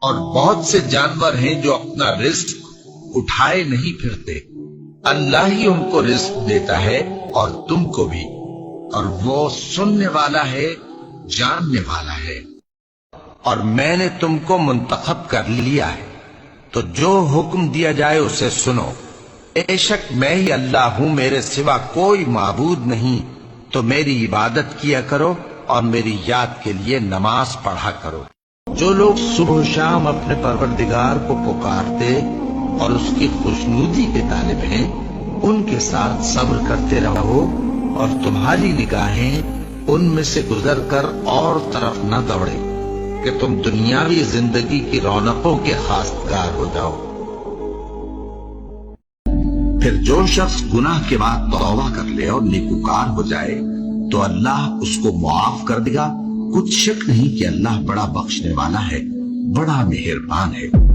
اور بہت سے جانور ہیں جو اپنا رزق اٹھائے نہیں پھرتے، اللہ ہی ان کو رزق دیتا ہے اور تم کو بھی، اور وہ سننے والا ہے، جاننے والا ہے۔ اور میں نے تم کو منتخب کر لیا ہے، تو جو حکم دیا جائے اسے سنو۔ بے شک میں ہی اللہ ہوں، میرے سوا کوئی معبود نہیں، تو میری عبادت کیا کرو اور میری یاد کے لیے نماز پڑھا کرو۔ جو لوگ صبح و شام اپنے پروردگار کو پکارتے اور اس کی خوشنودی کے طالب ہیں، ان کے ساتھ صبر کرتے رہو، اور تمہاری نگاہیں ان میں سے گزر کر اور طرف نہ دوڑے کہ تم دنیاوی زندگی کی رونقوں کے خواستگار ہو جاؤ۔ پھر جو شخص گناہ کے بعد توبہ کر لے اور نیکوکار ہو جائے تو اللہ اس کو معاف کر دے گا۔ کچھ شک نہیں کہ اللہ بڑا بخشنے والا ہے، بڑا مہربان ہے۔